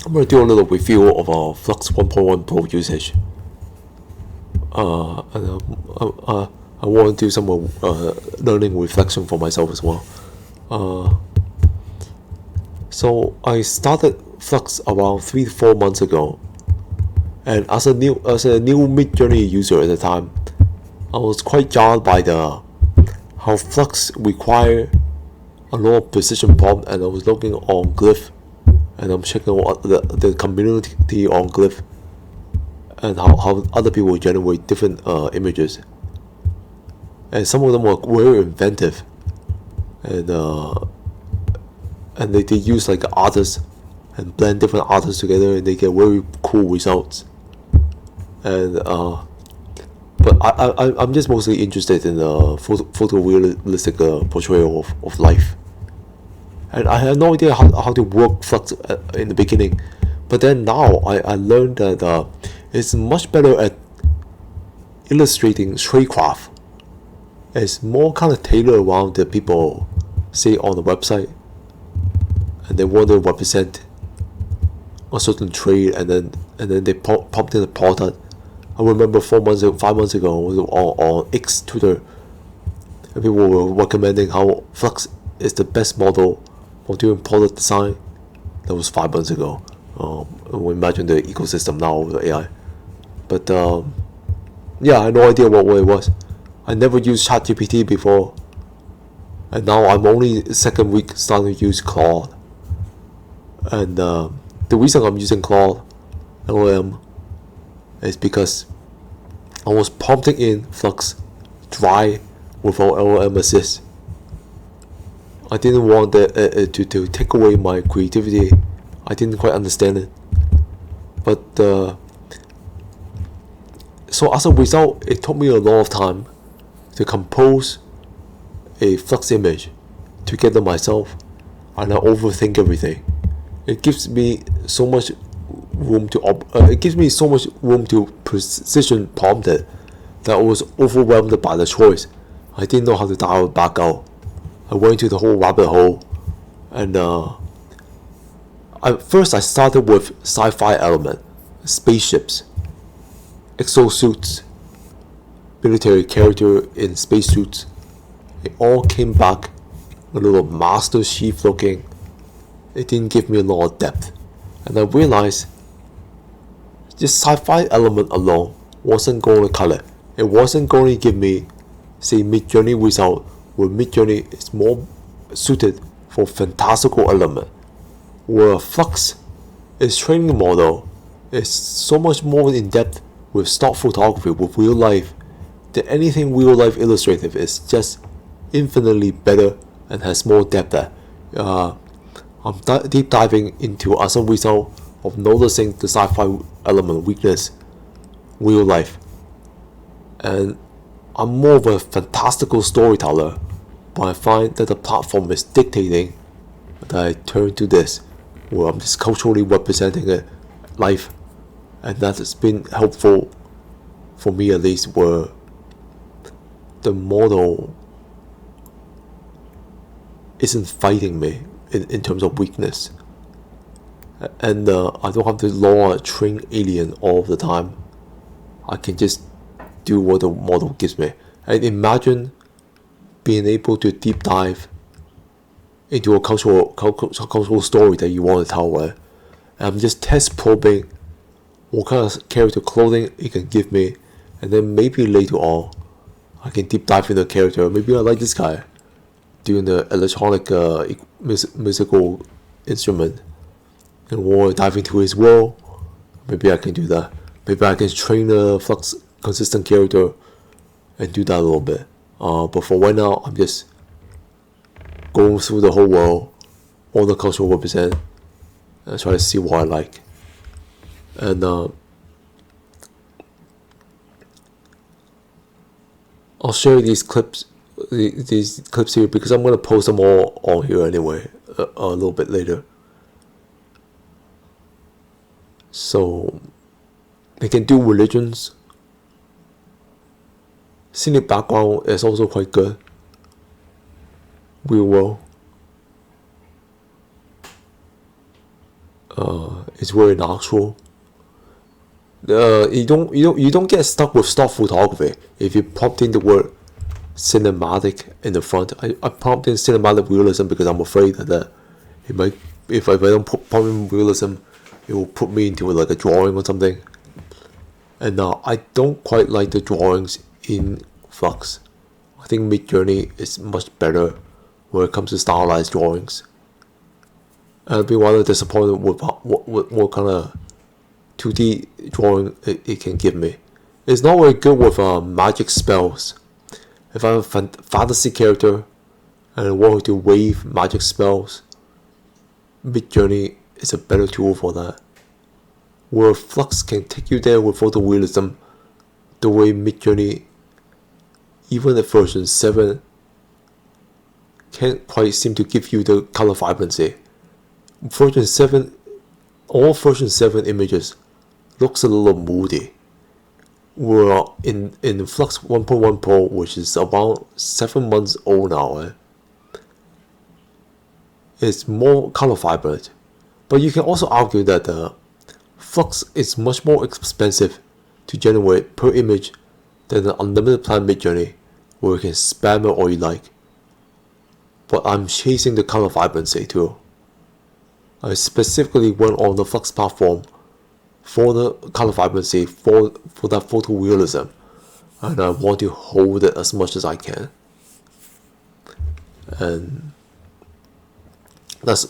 I'm going to do a little review of our Flux 1.1 Pro usage. I want to do some learning reflection for myself as well. So I started Flux around 3 to 4 months ago, and as a new Midjourney user at the time, I was quite jarred by how Flux require a lot of precision prompt, and I was looking on Glyph, and I'm checking what the community on Glyph and how other people generate different images, and some of them were very inventive, and they use like artists and blend different artists together, and they get very cool results. And but I'm just mostly interested in the photorealistic portrayal of life, and I had no idea how to work Flux in the beginning, but then now I learned that it's much better at illustrating tradecraft. It's more kind of tailored around the people, say, on the website, and they want to represent a certain trade, and then they prompt in a product. I remember 5 months ago on X Twitter, and people were recommending how Flux is the best model for doing product design. That was 5 months ago. Imagine the ecosystem now with AI. But yeah, I had no idea what it was. I never used ChatGPT before, and now I'm only second week starting to use Claude. And the reason I'm using Claude LLM is because I was prompting in Flux dry without LLM assist. I didn't want to take away my creativity. I didn't quite understand it. But so as a result, it took me a lot of time to compose a Flux image together myself, and I overthink everything. It gives me so much room to precision prompt it that I was overwhelmed by the choice. I didn't know how to dial it back out. I went into the whole rabbit hole, and first I started with sci-fi element, spaceships, exosuits, military character in spacesuits. It all came back a little Master Chief looking. It didn't give me a lot of depth, and I realized this sci-fi element alone wasn't going to cut it. It wasn't going to give me, say, Midjourney result, where Midjourney is more suited for fantastical element, where Flux is training model is so much more in depth with stock photography, with real life, that anything real life illustrative is just infinitely better and has more depth there. I'm deep diving into as a result of noticing the sci-fi element weakness real life, and I'm more of a fantastical storyteller, but I find that the platform is dictating that I turn to this, where I'm just culturally representing a life, and that has been helpful for me, at least, where the model isn't fighting me in terms of weakness, and I don't have to lure a trained alien all the time. I can just do what the model gives me. And imagine being able to deep dive into a cultural story that you want to tell, right? And I'm just test probing what kind of character clothing it can give me, and then maybe later on I can deep dive into the character. Maybe I like this guy doing the electronic musical instrument, and want to dive into his world. Maybe I can do that. Maybe I can train a Flux consistent character and do that a little bit. But for right now, I'm just going through the whole world, all the cultural represent, and try to see what I like. And I'll share these clips here, because I'm gonna post them all on here anyway a little bit later. So they can do religions. Scenic background is also quite good. Real world. It's very natural. You don't get stuck with stock photography if you prompt in the word cinematic in the front. I prompt in cinematic realism because I'm afraid that it might, if I don't prompt in realism, it will put me into like a drawing or something. And I don't quite like the drawings in Flux. I think Midjourney is much better when it comes to stylized drawings. And I'd be rather disappointed with what kind of 2D drawing it can give me. It's not very good with magic spells. If I have a fantasy character and I want to wave magic spells, Midjourney is a better tool for that. Where Flux can take you there with photorealism, the way Midjourney, even at version 7, can't quite seem to give you the color vibrancy. Version 7, all version 7 images looks a little moody. We're in Flux 1.1 Pro, which is about 7 months old now. It's more color vibrant, but you can also argue that Flux is much more expensive to generate per image than the unlimited plan Midjourney, where you can spam it all you like. But I'm chasing the color vibrancy too. I specifically went on the Flux platform for the color vibrancy, for that photorealism, and I want to hold it as much as I can. And that's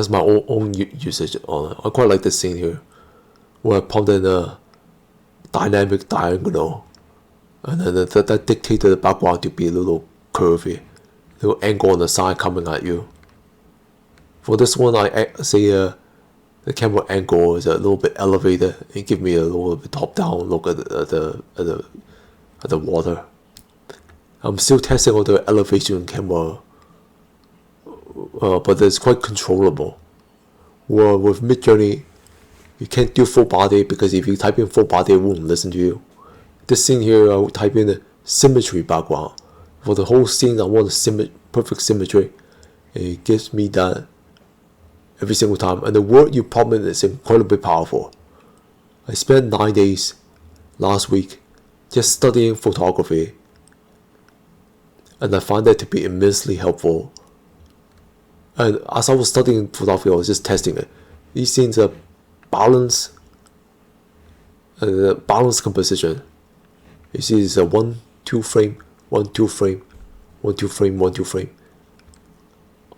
my own usage on it. I quite like this scene here, where I pumped in a dynamic diagonal, and then that dictated the background to be a little curvy, little angle on the side coming at you. For this one, I say the camera angle is a little bit elevated and give me a little bit top down look at the water. I'm still testing all the elevation camera, but it's quite controllable. Well, with Midjourney, you can't do full body because if you type in full body, it won't listen to you. This scene here, I will type in a symmetry background. For the whole scene, I want perfect symmetry. And it gives me that every single time. And the word you prompt in is incredibly powerful. I spent 9 days last week just studying photography, and I find that to be immensely helpful. And as I was studying photography, I was just testing it. These scenes are balance composition. You see, it's a 1-2 frame, 1-2 frame, 1-2 frame, 1-2 frame.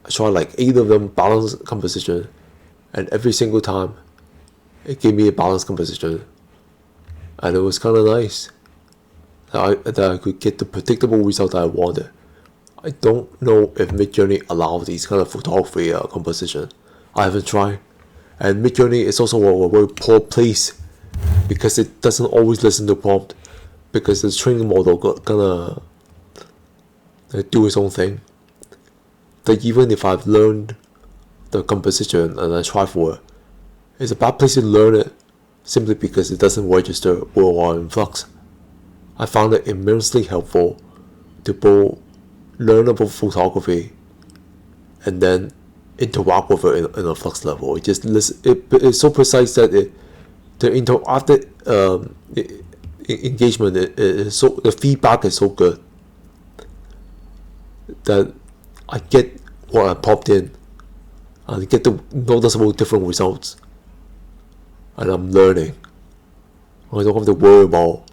I tried like 8 of them balance composition, and every single time it gave me a balance composition, and it was kind of nice that I could get the predictable result that I wanted. I don't know if Midjourney allows these kind of photography composition. I haven't tried. And Midjourney is also a very poor place because it doesn't always listen to prompt, because the training model gonna do its own thing. That even if I've learned the composition and I try for it, it's a bad place to learn it simply because it doesn't register worldwide in Flux. I found it immensely helpful to both learn about photography and then interact with it in a Flux level. It's so precise that the interactive engagement is so, the feedback is so good that I get what I popped in and I get the noticeable different results, and I'm learning. I don't have to worry about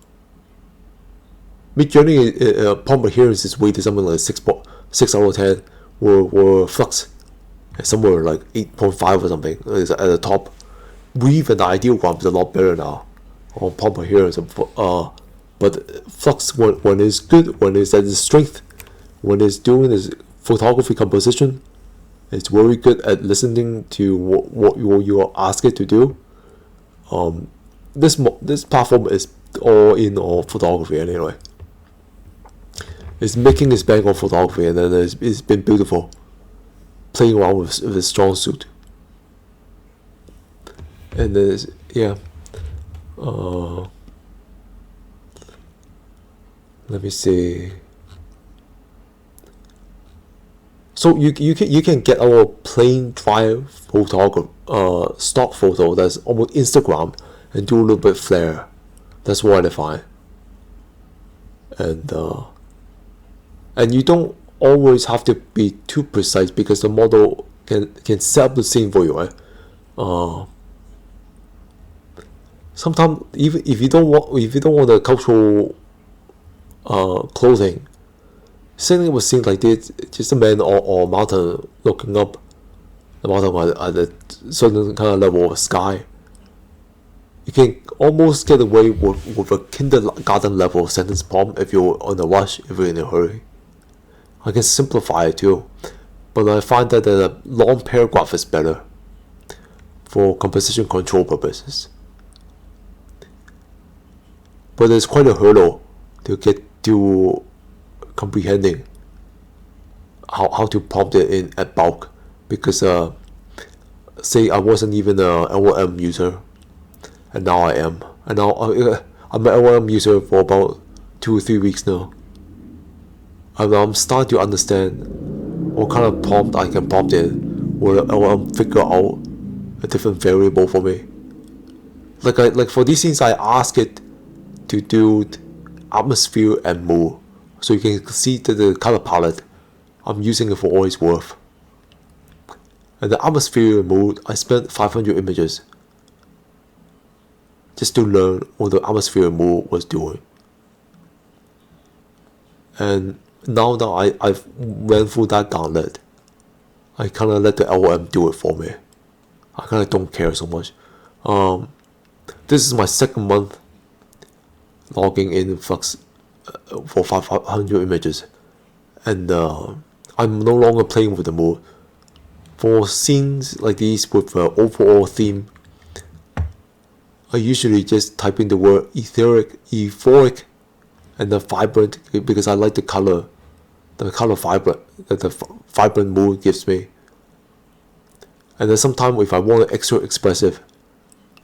Midjourney prompt adherence is weighted something like 6 out of 10, where Flux is somewhere like 8.5 or something. It's at the top. Weave and the ideogram is a lot better now on prompt adherence. But Flux, when it's good, when it's at its strength, when it's doing its photography composition, it's very good at listening to what you are asked it to do. This platform is all in on photography anyway. It's making its bang on photography, and then it's been beautiful playing around with a strong suit. And there's, yeah, let me see. So you can get our plain dry photograph stock photo that's almost Instagram and do a little bit flare. That's what I find. And you don't always have to be too precise because the model can set up the scene for you, right? Sometimes even if you don't want the cultural clothing, setting up a scene like this, just a man or mountain looking up the mountain at a certain kind of level of sky, you can almost get away with a kindergarten level sentence prompt if you're on a rush, if you're in a hurry. I can simplify it too, but I find that a long paragraph is better for composition control purposes. But it's quite a hurdle to get to comprehending how to prompt it in at bulk, because say I wasn't even a LLM user, and now I am, and now I'm an LLM user for about 2 or 3 weeks now. I'm starting to understand what kind of prompt I can prompt it, where LLM figure out a different variable for me. Like for these scenes, I ask it to do atmosphere and mood, so you can see the color palette. I'm using it for all it's worth. And the atmosphere and mood, I spent 500 images just to learn what the atmosphere and mood was doing. And now that I've went through that gauntlet, I kind of let the LLM do it for me. I kind of don't care so much. This is my second month logging in Flux for 500 images, and I'm no longer playing with the mood. For scenes like these with an overall theme, I usually just type in the word euphoric, and then vibrant, because I like the color vibrant that the vibrant mood gives me. And then sometimes if I want it extra expressive,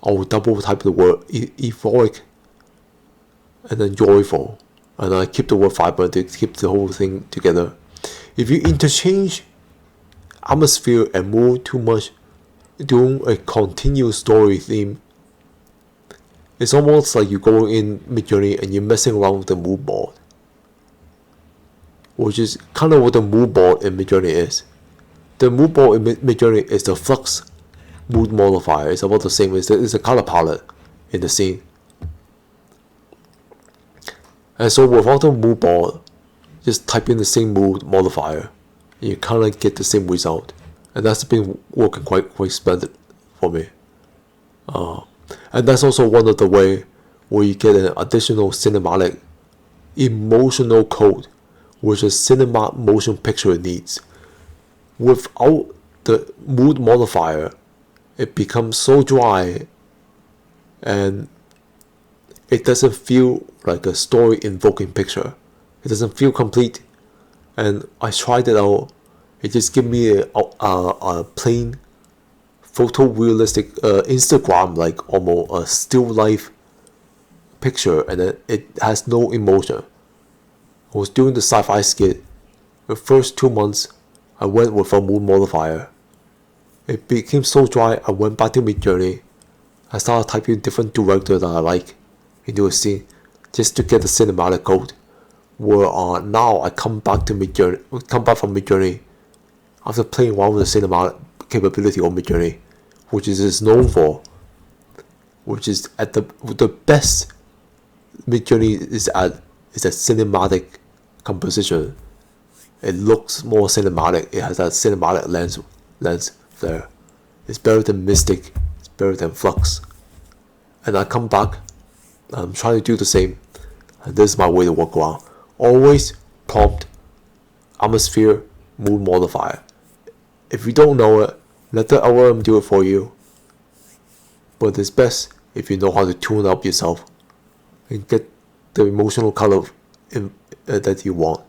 I will double type the word euphoric and then joyful, and I keep the word vibrant to keep the whole thing together. If you interchange atmosphere and mood too much doing a continuous story theme, it's almost like you go in Midjourney and you're messing around with the mood board, which is kind of what the mood board in Midjourney is. The mood board in Midjourney is the Flux mood modifier. It's about the same. It's the color palette in the scene. And so without the mood board, just type in the same mood modifier, and you kind of get the same result. And that's been working quite splendid for me. And that's also one of the way where you get an additional cinematic emotional code, which a cinema motion picture needs. Without the mood modifier, it becomes so dry and it doesn't feel like a story invoking picture. It doesn't feel complete. And I tried it out. It just gave me a plain photorealistic Instagram, like almost a still life picture, and it has no emotion. I was doing the sci-fi skit. The first 2 months I went with a mood modifier. It became so dry, I went back to Midjourney. I started typing different directors that I like into a scene just to get the cinematic code. Where now I come back from Midjourney after playing around with the cinematic capability of Midjourney, which is known for, which is at the best Midjourney is at cinematic composition. It looks more cinematic. It has that cinematic lens there. It's better than Mystic. It's better than Flux. And I come back. I'm trying to do the same. And this is my way to work around. Always prompt atmosphere mood modifier. If you don't know it, let the LLM do it for you. But it's best if you know how to tune up yourself and get the emotional color that you want.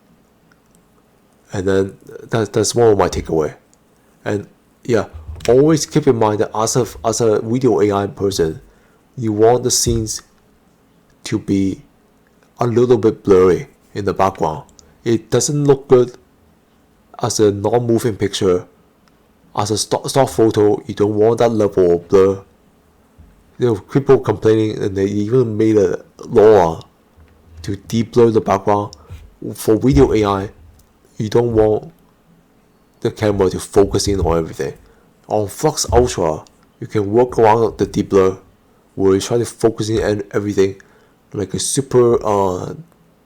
And then that's one of my takeaway. And yeah, always keep in mind that as a video AI person, you want the scenes to be a little bit blurry in the background. It doesn't look good as a non-moving picture, as a stock photo, you don't want that level of blur. People complaining, and they even made a law to de-blur the background. For video AI, you don't want the camera to focus in on everything. On Flux Ultra, you can work around the de-blur, where you try to focus in on everything, like a super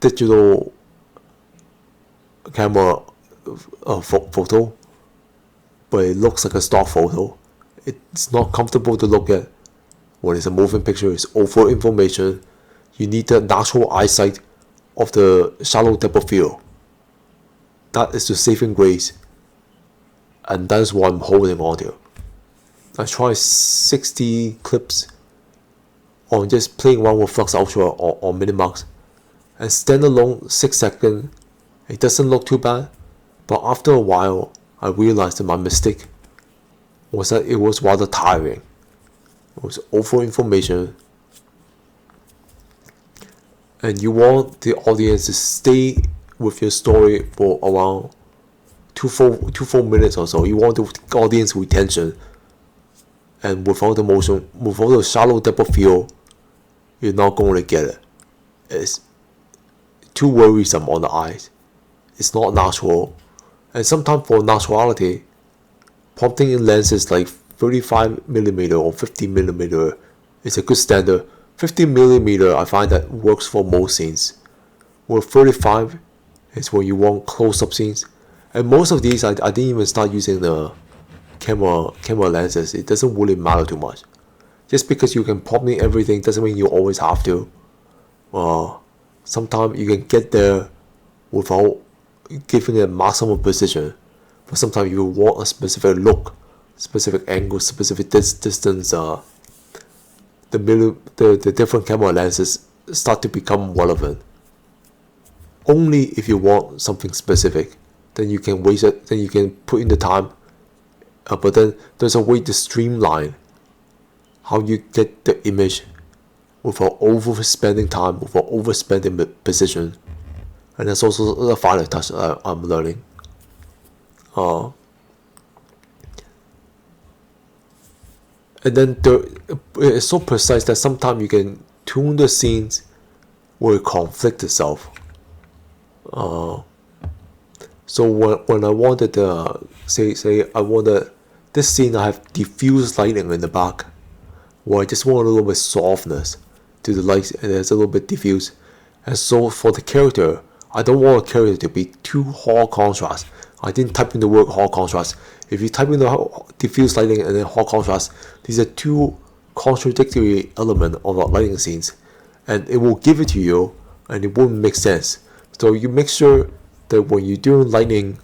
digital camera photo, but it looks like a stock photo. It's not comfortable to look at. When it's a moving picture, it's over information. You need the natural eyesight of the shallow depth of field. That is the saving grace, and that is what I'm holding on to. I tried 60 clips on just playing around with Flux Ultra or Minimax, and standalone 6 seconds, it doesn't look too bad, but after a while, I realized that my mistake was that it was rather tiring. It was over information, and you want the audience to stay with your story for around two full minutes or so. You want the audience retention, and without the motion, without the shallow depth of field, you're not going to get it. It's too worrisome on the eyes. It's not natural, and sometimes for naturality, prompting in lenses like 35mm or 50mm is a good standard. 50mm I find that works for most scenes, where 35 is when you want close-up scenes. And most of these I didn't even start using the camera lenses. It doesn't really matter too much. Just because you can prompt in everything doesn't mean you always have to. Sometimes you can get there without giving it maximum precision, but sometimes you want a specific look, specific angle, specific distance. The different camera lenses start to become relevant. Only if you want something specific, then you can waste it, then you can put in the time. But then there's a way to streamline how you get the image without overspending time, without overspending precision. And that's also the final touch I'm learning. And then it's so precise that sometimes you can tune the scenes where it conflicts itself. So when I wanted say I wanted this scene, I have diffuse lighting in the back, where I just want a little bit softness to the lights, and it's a little bit diffuse. And so for the character, I don't want a character to be too hard contrast. I didn't type in the word hard contrast. If you type in the diffuse lighting and then hard contrast, these are two contradictory elements of our lighting scenes, and it will give it to you, and it won't make sense. So you make sure that when you're doing lighting,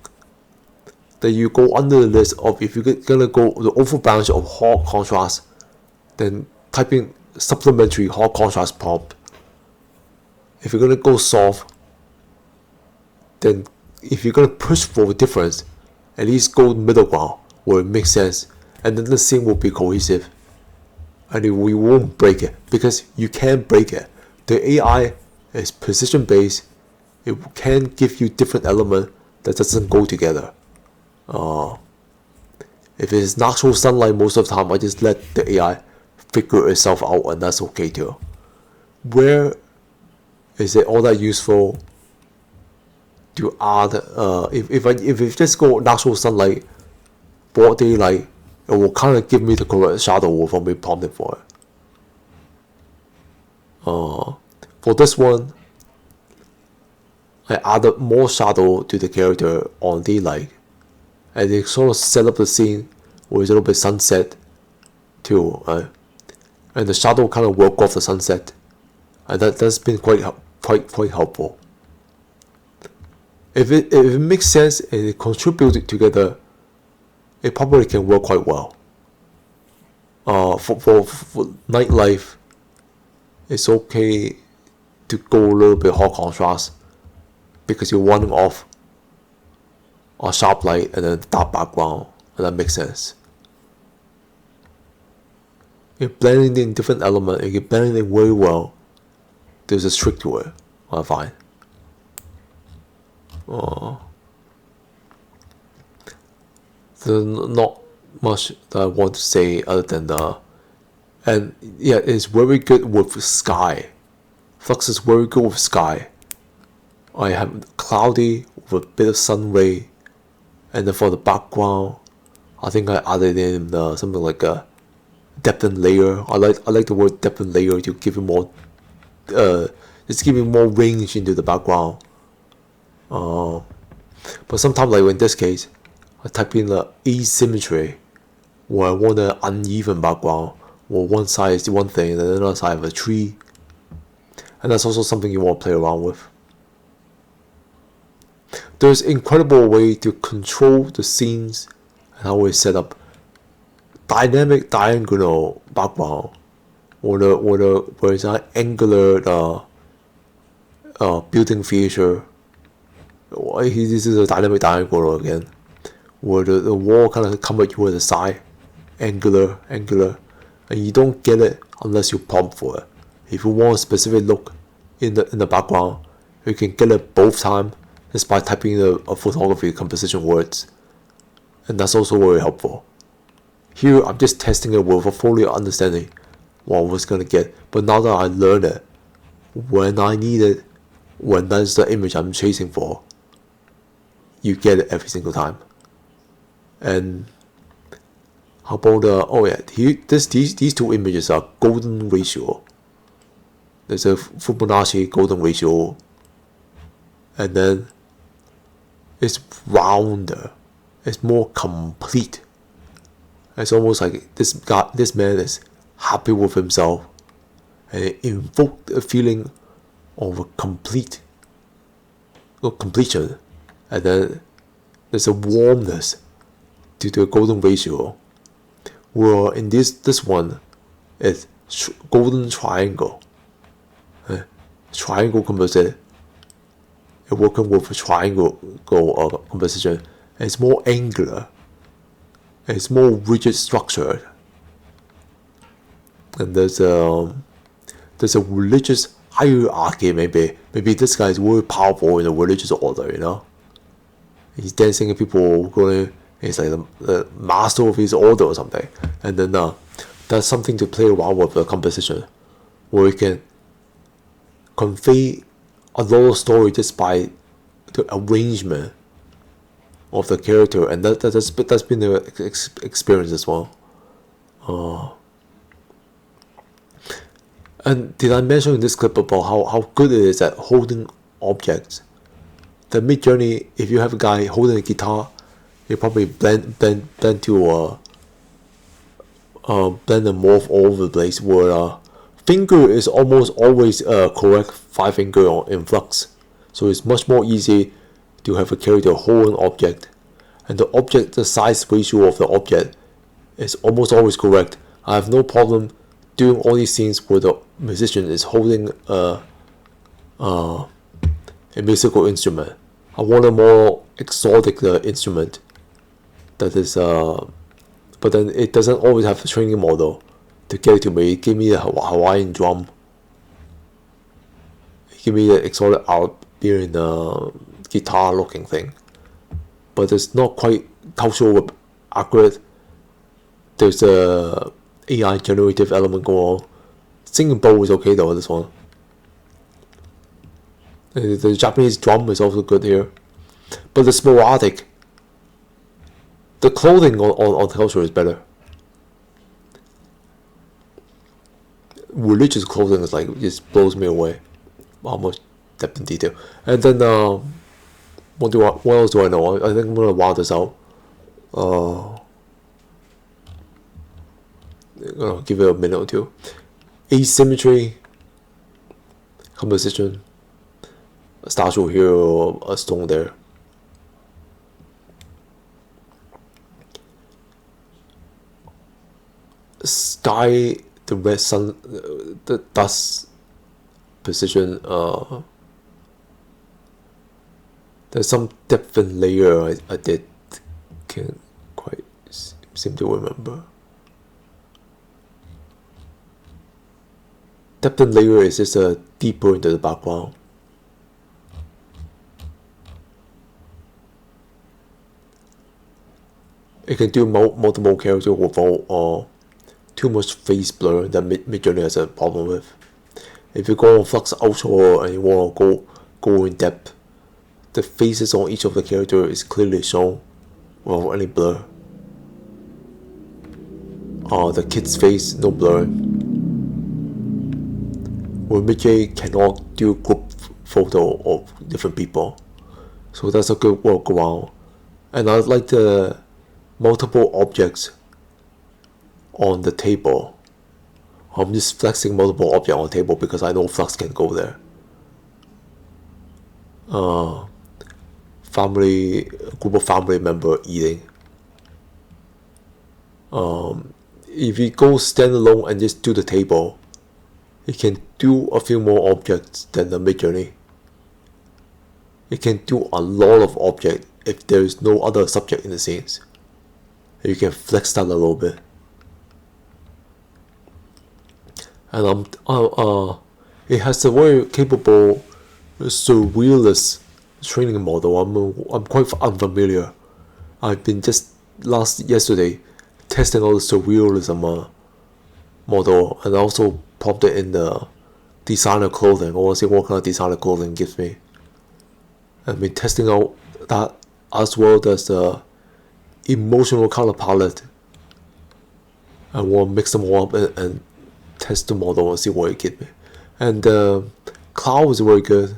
that you go under the list of, if you're gonna go the overbalance of hard contrast, then type in supplementary hard contrast prompt. If you're gonna go soft, then if you're gonna push for a difference, at least go middle ground where it makes sense, and then the scene will be cohesive, and we won't break it, because you can't break it. The AI is precision based. It can give you different element that doesn't go together. If it's natural sunlight, most of the time I just let the AI figure itself out, and that's okay too. Where is it all that useful to add? If you just go natural sunlight, broad daylight, it will kind of give me the correct shadow without me prompting for it. For this one, I added more shadow to the character on daylight, and it sort of set up the scene with a little bit sunset too, and the shadow kind of work off the sunset, and that's been quite helpful. If it makes sense and it contributes together, it probably can work quite well. For nightlife, it's okay to go a little bit hard contrast, because you're running off a sharp light and then dark background, and that makes sense. You're blending in different elements, and you're blending in very well. There's a trick to it, I find. There's not much that I want to say other than and yeah, it's very good with sky. Flux is very good with sky. I have cloudy with a bit of sun ray, and then for the background, I think I added in something like a depth and layer. I like the word depth and layer to give it more, just giving more range into the background. But sometimes, like in this case, I type in the asymmetry, where I want an uneven background, where one side is one thing and the other side of a tree, and that's also something you want to play around with. There's incredible way to control the scenes and how we set up dynamic diagonal background, where it's an angular building feature. This is a dynamic diagonal again, where the wall kind of come at you at the side, angular, and you don't get it unless you prompt for it. If you want a specific look in the background, you can get it both times just by typing a photography composition words, and that's also very helpful. Here I'm just testing it with a fully understanding what I was gonna get, but now that I learned it, when I need it, when that's the image I'm chasing for, you get it every single time. And how about these two images are golden ratio. There's a Fibonacci golden ratio, and then it's rounder, it's more complete. It's almost like this man is happy with himself, and it invoked a feeling of a completion, and then there's a warmness to the golden ratio. Where in this one, it's golden triangle, triangle composite. It's working with a triangle composition. It's more angular. It's more rigid structured, and there's a religious hierarchy. Maybe this guy is very powerful in a religious order. He's dancing and people going. He's like the master of his order or something. And then that's something to play around with the composition, where you can convey a lot of story just by the arrangement of the character, and that's been the experience as well. And did I mention in this clip about how good it is at holding objects? The Mid Journey, if you have a guy holding a guitar, you probably blend to blend and morph all over the place. Where finger is almost always correct 5 finger in Flux, so it's much more easy to have a character hold an object, and the size ratio of the object is almost always correct. I have no problem doing all these scenes where the musician is holding a musical instrument. I want a more exotic instrument that is but then it doesn't always have a training model to get it to me. Give me a Hawaiian drum, give me the exotic art here in the guitar looking thing, but it's not quite cultural accurate. There's a AI generative element going on. Singing bowl is okay though, this one. The Japanese drum is also good here, but the sporadic, the clothing on the culture is better. Religious clothing is like, just blows me away, how much depth and detail. And then what else do I know? I think I'm gonna wild this out. Give it a minute or two. Asymmetry, composition, a statue here or a stone there. Sky, the red sun, the dust position. There's some depth and layer I did, can't quite seem to remember. Depth and layer is just deeper into the background. It can do multiple characters without too much face blur that Midjourney has a problem with. If you go on Flux Ultra and you want to go in depth, the faces on each of the character is clearly shown without any blur. The kid's face, no blur. Where Midjourney cannot do group photo of different people, so that's a good workaround. And I like the multiple objects on the table. I'm just flexing multiple objects on the table because I know Flux can go there. Group of family member eating. If you go standalone and just do the table, you can do a few more objects than the Midjourney. You can do a lot of objects if there is no other subject in the scenes. You can flex that a little bit. And it has a very capable surrealist training model. I'm quite unfamiliar. I've been just yesterday testing all the surrealism model, and I also popped it in the designer clothing. I want to see what kind of designer clothing gives me. I've been testing out that as well as the emotional color palette. I want to mix them all up and test the model and see what it gives me. And Cloud is very good,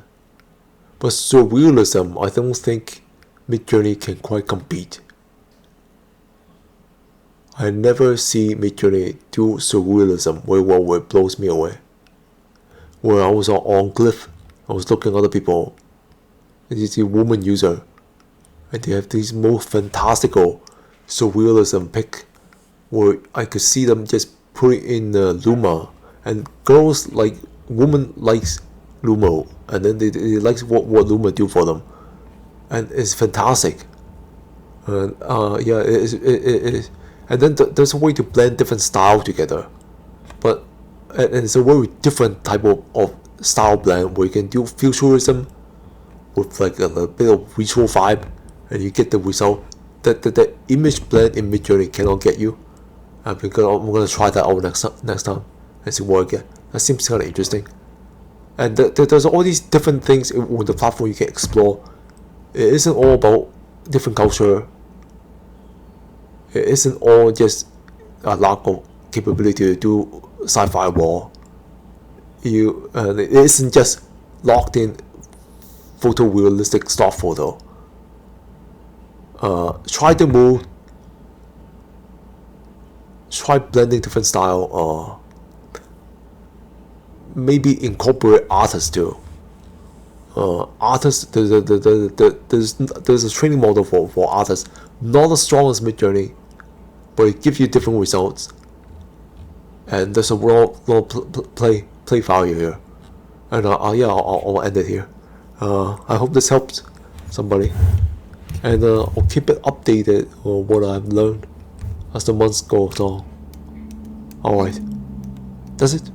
but surrealism, I don't think Midjourney can quite compete. I never see Midjourney do surrealism very well where it blows me away. When I was on Glyph, I was looking at other people, and you see a woman user, and they have these most fantastical surrealism pic where I could see them just put it in Luma, and girls like, woman likes Luma, and then they like what Luma do for them, and it's fantastic. And yeah, it is. And then there's a way to blend different styles together, but and it's a very different type of style blend where you can do futurism with like a bit of retro vibe, and you get the result that the image blend in Midjourney cannot get you. I'm gonna try that out next time and see what I get. That seems kind of interesting. And there's all these different things on the platform you can explore. It isn't all about different culture. It isn't all just a lack of capability to do sci-fi war. It isn't just locked in photorealistic stock photo. Try to move. Try blending different style. Maybe incorporate artists too. Artists, there's a training model for artists, not as strong as Midjourney, but it gives you different results. And there's a raw play value here. And yeah, I'll end it here. I hope this helps somebody, and I'll keep it updated on what I've learned as the months go on. Alright, that's it.